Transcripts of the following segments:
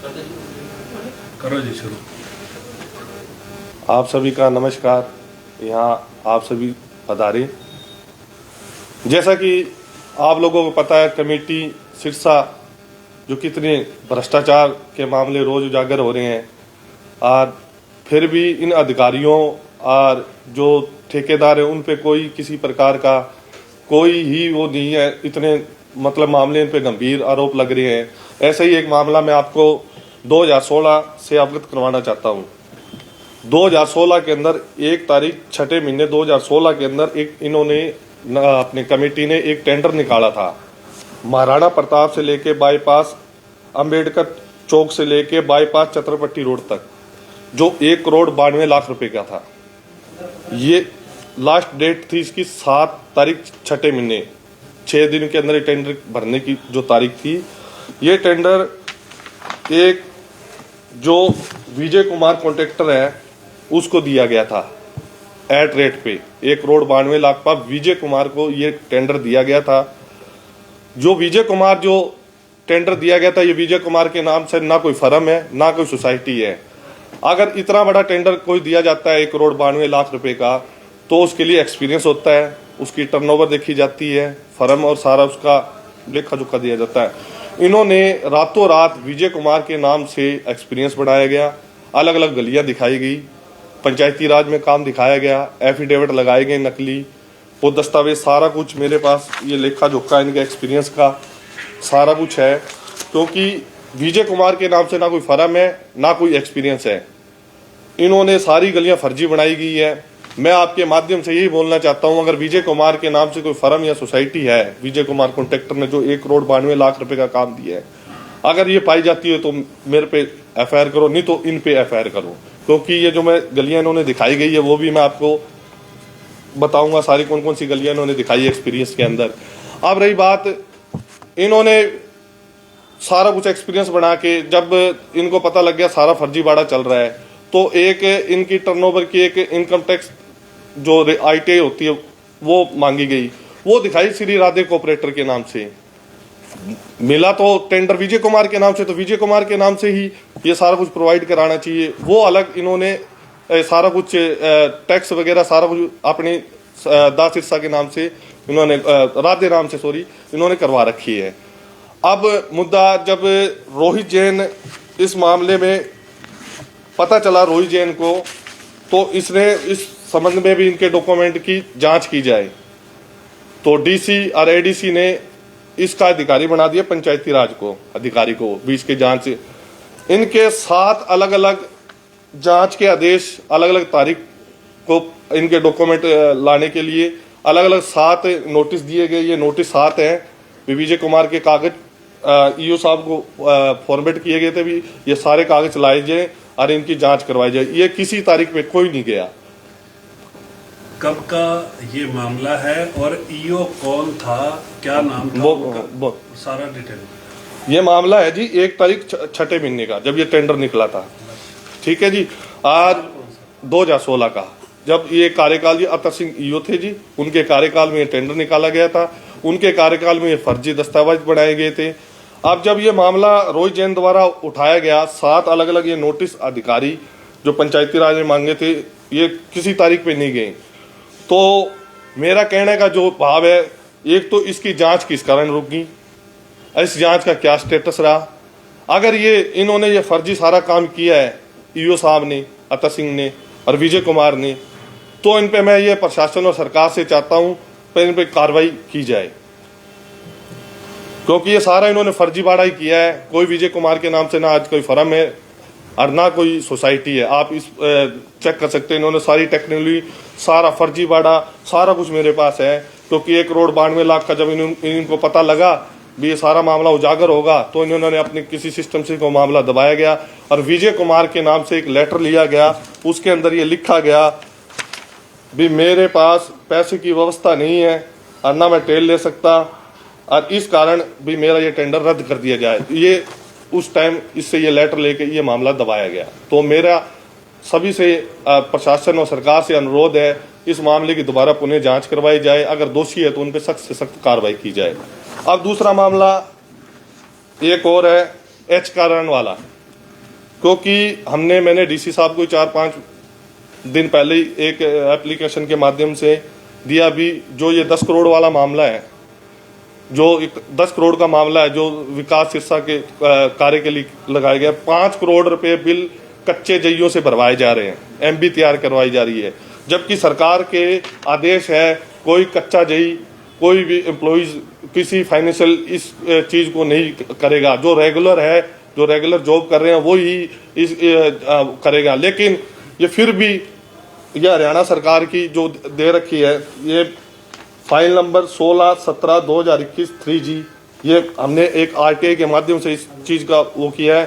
करो जी शुरू। आप सभी का नमस्कार। यहाँ आप सभी पधारे। जैसा कि आप लोगों को पता है, कमेटी सिरसा जो कितने भ्रष्टाचार के मामले रोज उजागर हो रहे हैं, और फिर भी इन अधिकारियों और जो ठेकेदार हैं उन पे कोई किसी प्रकार का कोई ही वो नहीं है। इतने मतलब मामले इन पे गंभीर आरोप लग रहे हैं। ऐसा ही एक मामला मैं आपको 2016 से अवगत करवाना चाहता हूँ। 2016 के अंदर 1 तारीख 6 महीने 2016 के अंदर एक इन्होंने अपनी कमेटी ने एक टेंडर निकाला था। महाराणा प्रताप से लेके बाईपास अंबेडकर चौक से लेके बाईपास छत्रपति रोड तक, जो 1,92,00,000 रुपए का था। ये लास्ट डेट थी इसकी 7 तारीख 6 महीने, 6 दिन के अंदर टेंडर भरने की जो तारीख थी। ये टेंडर एक जो विजय कुमार कॉन्ट्रैक्टर है उसको दिया गया था एट रेट पे 1,92,00,000 पर विजय कुमार को ये टेंडर दिया गया था। जो विजय कुमार जो टेंडर दिया गया था, ये विजय कुमार के नाम से ना कोई फर्म है ना कोई सोसाइटी है। अगर इतना बड़ा टेंडर कोई दिया जाता है 1,92,00,000 रुपए का, तो उसके लिए एक्सपीरियंस होता है, उसकी टर्नओवर देखी जाती है, फर्म और सारा उसका लेखा जोखा दिया जाता है। इन्होंने रातों रात विजय कुमार के नाम से एक्सपीरियंस बढ़ाया गया, अलग अलग गलियां दिखाई गई, पंचायती राज में काम दिखाया गया, एफिडेविट लगाए गए नकली, वो दस्तावेज सारा कुछ मेरे पास, ये लेखा जोखा इनके एक्सपीरियंस का सारा कुछ है। क्योंकि विजय कुमार के नाम से ना कोई फर्म है ना कोई एक्सपीरियंस है। इन्होंने सारी गलियां फर्जी बनाई गई है। मैं आपके माध्यम से यही बोलना चाहता हूं, अगर विजय कुमार के नाम से कोई फर्म या सोसाइटी है, विजय कुमार कॉन्ट्रैक्टर ने जो 1,92,00,000 रुपए का काम दिया है, अगर ये पाई जाती है तो मेरे पे एफआईआर करो, नहीं तो इन पे एफआईआर करो। क्योंकि ये जो मैं गलियां इन्होंने दिखाई गई है वो भी मैं आपको बताऊंगा सारी कौन कौन सी गलियां इन्होंने दिखाई है एक्सपीरियंस के अंदर। अब रही बात, इन्होंने सारा कुछ एक्सपीरियंस बना के जब इनको पता लग गया सारा फर्जीवाड़ा चल रहा है, तो एक इनकी टर्नओवर की एक इनकम टैक्स जो ITA होती है वो मांगी गई, वो दिखाई श्री राधे कोऑपरेटर के नाम से। मिला तो टेंडर विजय कुमार के नाम से, तो विजय कुमार के नाम से ही ये सारा कुछ प्रोवाइड कराना चाहिए। वो अलग इन्होंने सारा कुछ टैक्स वगैरह सारा कुछ अपने दास सिरसा के नाम से इन्होंने राधे नाम से इन्होंने करवा रखी है। अब मुद्दा जब रोहित जैन इस मामले में पता चला रोहित जैन को, तो इसने इस संबंध में भी इनके डॉक्यूमेंट की जांच की जाए। तो DC और ADC ने इसका अधिकारी बना दिया पंचायती राज को अधिकारी को, बीच के जांच। इनके 7 अलग अलग जांच के आदेश, अलग अलग तारीख को इनके डॉक्यूमेंट लाने के लिए अलग अलग 7 नोटिस दिए गए। ये नोटिस 7 हैं। विजय कुमार के कागज EO साहब को फॉर्मेट किए गए थे, भी ये सारे कागज लाए जाए और इनकी जांच करवाई जाए। ये किसी तारीख पे कोई नहीं गया। कब का ये मामला है और EO कौन था, क्या नाम था, सारा डिटेल। ये मामला है जी 1 तारीख 6 महीने का, जब ये टेंडर निकला था। ठीक है जी। आज 2016 का, जब ये कार्यकाल, जी अतर सिंह EO थे जी, उनके कार्यकाल में ये टेंडर निकाला गया था। उनके कार्यकाल में ये फर्जी दस्तावेज बनाए गए थे। अब जब ये मामला रोहित जैन द्वारा उठाया गया, 7 अलग अलग ये नोटिस अधिकारी जो पंचायती राज में मांगे थे, ये किसी तारीख पे नहीं गए। तो मेरा कहने का जो भाव है, एक तो इसकी जांच किस कारण रुक गई, इस जांच का क्या स्टेटस रहा। अगर ये इन्होंने ये फर्जी सारा काम किया है EO साहब ने, अतर सिंह ने और विजय कुमार ने, तो इन पे मैं ये प्रशासन और सरकार से चाहता हूं इन पे कार्रवाई की जाए। क्योंकि ये सारा इन्होंने फर्जीवाड़ा ही किया है। कोई विजय कुमार के नाम से ना आज कोई फर्म है और ना कोई सोसाइटी है। आप इस चेक कर सकते हैं, इन्होंने सारी टेक्नोलॉजी, सारा फर्जीवाड़ा सारा कुछ मेरे पास है। क्योंकि 1,92,00,000 का जब इनको पता लगा भी ये सारा मामला उजागर होगा, तो इन्होंने अपने किसी सिस्टम से को मामला दबाया गया और विजय कुमार के नाम से एक लेटर लिया गया। उसके अंदर ये लिखा गया भी मेरे पास पैसे की व्यवस्था नहीं है और ना मैं टेल ले सकता, और इस कारण भी मेरा ये टेंडर रद्द कर दिया जाए। ये उस टाइम इससे ये लेटर लेके ये मामला दबाया गया। तो मेरा सभी से प्रशासन और सरकार से अनुरोध है, इस मामले की दोबारा पुनः जांच करवाई जाए। अगर दोषी है तो उन पर सख्त से सख्त कार्रवाई की जाए। अब दूसरा मामला एक और है, H कारण वाला। क्योंकि मैंने डीसी साहब को 4-5 दिन पहले ही एक एप्लीकेशन के माध्यम से दिया भी, जो ये 10 करोड़ वाला मामला है, जो 10 करोड़ का मामला है जो विकास सिरसा के कार्य के लिए लगाया गया, 5 करोड़ रुपए बिल कच्चे जइयों से भरवाए जा रहे हैं, एमबी तैयार करवाई जा रही है, जबकि सरकार के आदेश है कोई कच्चा जई, कोई भी एम्प्लॉइज किसी फाइनेंशियल इस चीज को नहीं करेगा, जो रेगुलर जॉब कर रहे हैं वो ही इस करेगा। लेकिन ये फिर भी ये हरियाणा सरकार की जो दे रखी है, ये फाइल नंबर 16/17/2021 3G, ये हमने एक आरटीआई के माध्यम से इस चीज का वो किया है।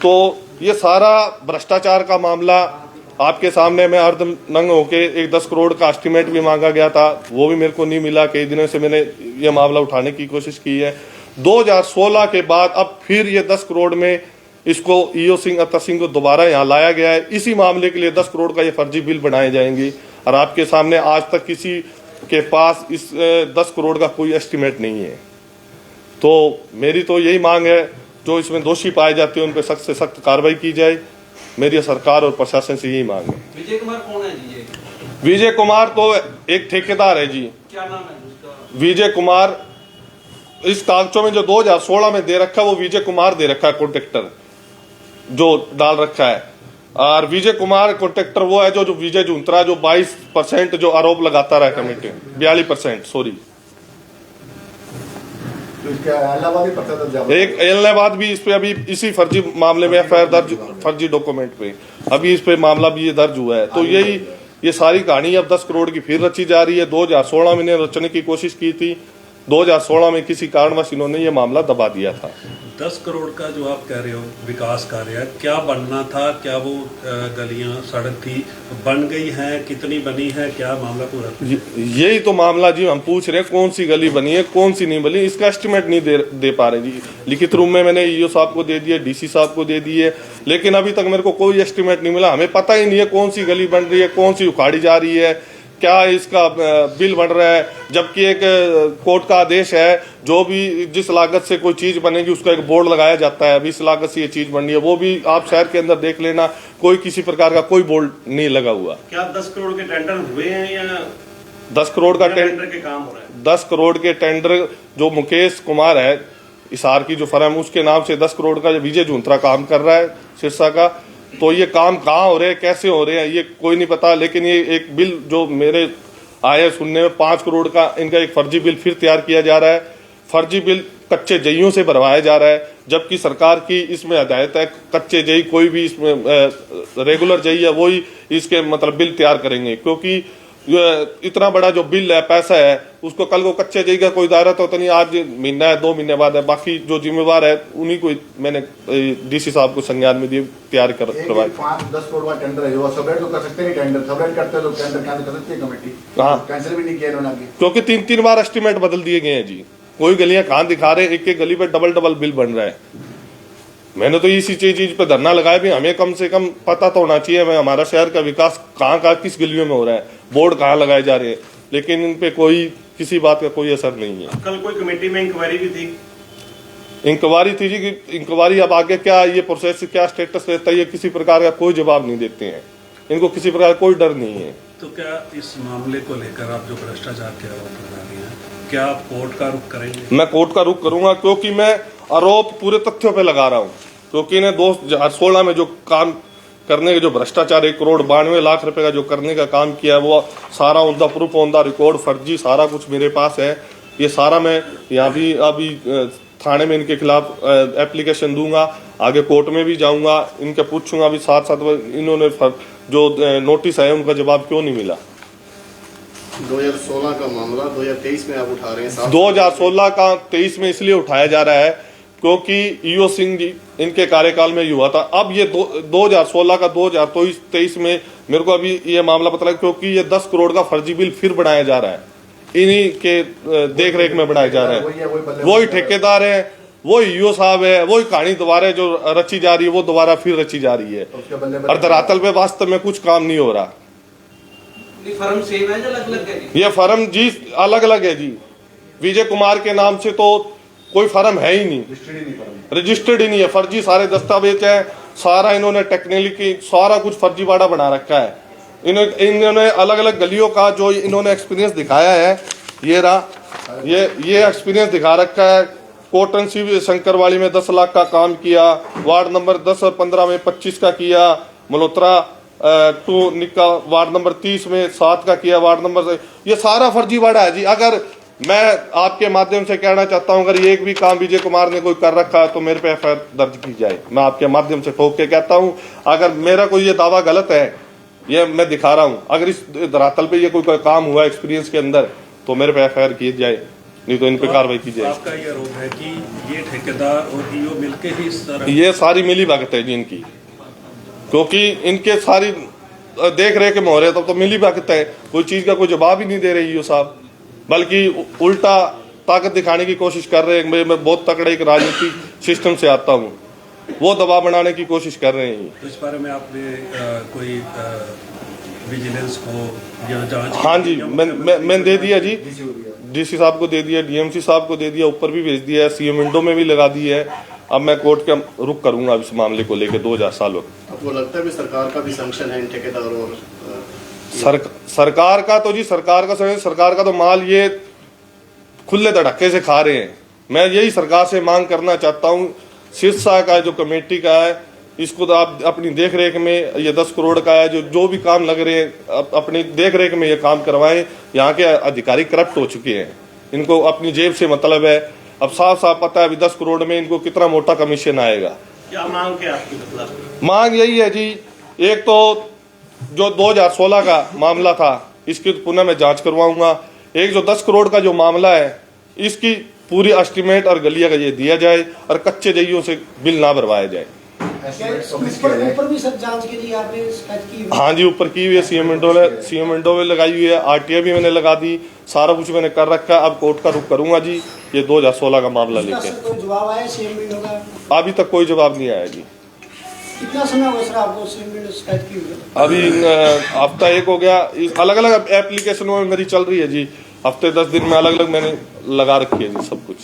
तो ये सारा भ्रष्टाचार का मामला आपके सामने में अर्धनंग होके एक 10 करोड़ का एस्टिमेट भी मांगा गया था, वो भी मेरे को नहीं मिला। कई दिनों से मैंने ये मामला उठाने की कोशिश की है। 2016 के बाद अब फिर ये 10 करोड़ में इसको ईओ सिंह अतर सिंह को दोबारा यहाँ लाया गया है। इसी मामले के लिए 10 करोड़ का ये फर्जी बिल बनाए जाएंगे और आपके सामने आज तक किसी के पास इस 10 करोड़ का कोई एस्टिमेट नहीं है। तो मेरी तो यही मांग है, जो इसमें दोषी पाए जाते हैं उन पर सख्त से सख्त कार्रवाई की जाए। मेरी सरकार और प्रशासन से यही मांग है। विजय कुमार कौन है जी? विजय कुमार तो एक ठेकेदार है जी। क्या नाम है उसका? विजय कुमार इस कागजों में जो 2016 में दे रखा है वो विजय कुमार दे रखा है, कॉन्ट्रैक्टर जो डाल रखा है। और विजय कुमार कॉन्ट्रैक्टर वो है जो विजय जुंत्रा जो 22% जो आरोप लगाता रहा कमेटी, 42% सॉरी। तो एक इलाहाबाद भी इस पे अभी इसी फर्जी मामले में एफआईआर दर्ज, फर्जी डॉक्यूमेंट पे अभी इस पे मामला भी ये दर्ज हुआ है। तो ये सारी कहानी अब 10 करोड़ की फिर रची जा रही है। 2016 में रचने की कोशिश की थी, 2016 में किसी कारणवश इन्होंने ये मामला दबा दिया था। 10 करोड़ का जो आप कह रहे हो विकास कार्य, क्या बनना था? क्या वो गलियां सड़क थी बन गई हैं? कितनी बनी है? क्या मामला पूरा? यही तो मामला जी हम पूछ रहे हैं, कौन सी गली बनी है, कौन सी नहीं बनी, इसका एस्टिमेट नहीं दे पा रहे जी। लिखित रूप में मैंने ईओ साहब को दे दिए, डीसी साहब को दे दिए, लेकिन अभी तक मेरे को कोई एस्टिमेट नहीं मिला। हमें पता ही नहीं है कौन सी गली बन रही है, कौन सी उखाड़ी जा रही है, क्या इसका बिल बन रहा है। जबकि एक कोर्ट का आदेश है, जो भी जिस लागत से कोई चीज बनेगी उसका एक बोर्ड लगाया जाता है, अभी इस लागत से ये चीज बननी है, वो भी आप शहर के अंदर देख लेना, कोई किसी प्रकार का कोई बोर्ड नहीं लगा हुआ। क्या 10 करोड़ के टेंडर हुए हैं या 10 करोड़ का टेंडर के काम हो रहा है? 10 करोड़ के टेंडर जो मुकेश कुमार है इसार की जो फर्म, उसके नाम से 10 करोड़ का विजय जुंत्रा काम कर रहा है सिरसा का। तो ये काम कहाँ हो रहे हैं, कैसे हो रहे हैं, ये कोई नहीं पता। लेकिन ये एक बिल जो मेरे आए सुनने में 5 करोड़ का इनका एक फर्जी बिल फिर तैयार किया जा रहा है। फर्जी बिल कच्चे जइयों से भरवाया जा रहा है, जबकि सरकार की इसमें हदायत है कच्चे जई कोई भी इसमें रेगुलर जई है वही इसके मतलब बिल तैयार करेंगे। क्योंकि इतना बड़ा जो बिल है, पैसा है, उसको कल को कच्चे जई का कोई दायरा तो नहीं, आज महीना है 2 महीने बाद है, बाकी जो जिम्मेवार है उन्हीं को मैंने डीसी साहब को संज्ञान में दिए तैयार करवाए। 5-10 करोड़ का टेंडर है, वो सबरेट तो कर सकते नहीं, टेंडर सबरेट करते तो टेंडर कैंसिल कर सकती है कमेटी। हाँ, कैंसिल भी नहीं किया इन्होंने, क्योंकि 3-3 बार एस्टिमेट बदल दिए गए हैं जी। कोई गलियां कहाँ दिखा रहे, एक गली पे डबल बिल बन रहा है। मैंने तो इसी चीज पे धरना लगाया भी, हमें कम से कम पता तो होना चाहिए हमारा शहर का विकास कहाँ किस गलियों में हो रहा है, बोर्ड कहाँ लगाए जा रहे हैं, लेकिन इन पे कोई किसी बात का कोई असर नहीं है। कल कोई कमेटी में इंक्वायरी भी थी? इंक्वायरी थी जी, इंक्वायरी अब आगे क्या ये प्रोसेस क्या स्टेटस रहता है, ये किसी प्रकार का कोई जवाब नहीं देते हैं, इनको किसी प्रकार कोई डर नहीं है। तो क्या इस मामले को लेकर आप जो भ्रष्टाचार के आरोप लगा रहे हैं, क्या आप कोर्ट का रुख करेंगे? मैं कोर्ट का रुख करूंगा, क्योंकि मैं आरोप पूरे तथ्यों पे लगा रहा हूँ। क्योंकि इन्हें 2016 में जो काम करने के जो भ्रष्टाचार 1 करोड़ 92 लाख रुपए का जो करने का काम किया, वो सारा on the proof, on the record, फर्जी सारा कुछ मेरे पास है। ये सारा मैं यहाँ भी अभी थाने में इनके खिलाफ एप्लीकेशन दूंगा, आगे कोर्ट में भी जाऊंगा, इनके पूछूंगा भी साथ साथ इन्होंने जो नोटिस है उनका जवाब क्यों नहीं मिला। 2016 का मामला 2023 में आप उठा रहे हैं? 2016 का 23 में इसलिए उठाया जा रहा है क्योंकि ईओ सिंह जी इनके कार्यकाल में हुआ था। अब ये 2016 का 2023 में मेरे को अभी ये मामला पता लगा, क्योंकि ये 10 करोड़ का फर्जी बिल फिर बनाया जा रहा है, इन्हीं के देख रेख में बनाया जा रहा है। वही ठेकेदार है, वही ईओ साहब है, वही कहानी दोबारा जो रची जा रही है वो दोबारा फिर रची जा रही है, और धरातल पे वास्तव में कुछ काम नहीं हो रहा। फर्म सेम है या अलग-अलग है? ये फर्म जी अलग अलग है जी। विजय कुमार के नाम से तो कोई फर्म है ही नहीं, रजिस्टर्ड ही नहीं है, फर्जी सारे दस्तावेज हैं। सारा इन्होंने टेक्निकली सारा कुछ फर्जीवाड़ा बना रखा है। इन्होंने अलग अलग गलियों का जो इन्होंने एक्सपीरियंस दिखाया है, ये रहा, ये एक्सपीरियंस दिखा रखा है। कोटन सी शंकरवाड़ी में 10 लाख का काम किया, वार्ड नंबर 10 और 15 में 25 का किया, मल्होत्रा 2 निक्का वार्ड नंबर 30 में 7 का किया, वार्ड नंबर, ये सारा फर्जीवाड़ा है जी। अगर मैं आपके माध्यम से कहना चाहता हूं, अगर ये एक भी काम विजय कुमार ने कोई कर रखा है तो मेरे पे एफआईआर दर्ज की जाए। मैं आपके माध्यम से ठोक के कहता हूं, अगर मेरा कोई ये दावा गलत है, ये मैं दिखा रहा हूं, अगर इस धरातल पे ये कोई काम हुआ एक्सपीरियंस के अंदर तो मेरे पे एफआईआर की जाए, नहीं तो इन पे कार्रवाई की जाए। आपका ये आरोप है कि ये ठेकेदार और ईओ मिलके ही इस तरह, ये सारी मिली भगत है जी इनकी, क्योंकि इनके सारी देख रेख में हो रहे तो मिली भगत है। कोई चीज का कोई जवाब ही नहीं दे रहे ईओ साहब, बल्कि उल्टा ताकत दिखाने की कोशिश कर रहे हैं। मैं बहुत तगड़े एक राजनीतिक सिस्टम से आता हूँ, वो दबाव बनाने की कोशिश कर रहे हैं। तो इस बारे में आपने कोई विजिलेंस को या जांच? हाँ जी, मैं दे दिया जी, डीसी साहब को दे दिया, डीएमसी साहब को दे दिया, ऊपर भी भेज दिया है, सीएम विंडो में भी लगा दी है। अब मैं कोर्ट का रुख करूंगा इस मामले को लेकर 2000 साल वक्त। आपको लगता है भी सरकार का भी संक्शन है इन ठेकेदारों और सरकार का तो जी सरकार का तो माल ये खुले धड़क्के से खा रहे हैं। मैं यही सरकार से मांग करना चाहता हूँ, सिरसा का जो कमेटी का है, इसको तो आप अपनी देख रेख में, ये 10 करोड़ का है, जो भी काम लग रहे हैं अपनी देख रेख में ये काम करवाएं। यहाँ के अधिकारी करप्ट हो चुके हैं, इनको अपनी जेब से मतलब है। अब साफ साफ पता है अभी 10 करोड़ में इनको कितना मोटा कमीशन आएगा। क्या मांग क्या आपकी मतलब? मांग यही है जी, एक तो जो 2016 का मामला था इसकी पुनः मैं जांच करवाऊंगा। एक जो 10 करोड़ का जो मामला है इसकी पूरी एस्टीमेट और गलिया का ये दिया जाए और कच्चे जइयों से बिल ना भरवाया जाए। ऊपर भी सब जांच के लिए आपने शिकायत की? हाँ जी, ऊपर की हुई है, सीएम विंडो में लगाई हुई है, आरटीआई भी मैंने लगा दी, सारा कुछ मैंने कर रखा है। अब कोर्ट का रुख करूंगा जी ये 2016 का मामला लेके। कोई जवाब आया सीएम विंडो का? अभी तक कोई जवाब नहीं आया जी। कितना समय हुआ सर आपको सीएम विंडो शिकायत की हुई? अभी हफ्ता 1 हो गया। अलग अलग एप्लीकेशनों में मेरी चल रही है जी, हफ्ते 10 दिन में अलग अलग मैंने लगा रखी है जी सब कुछ।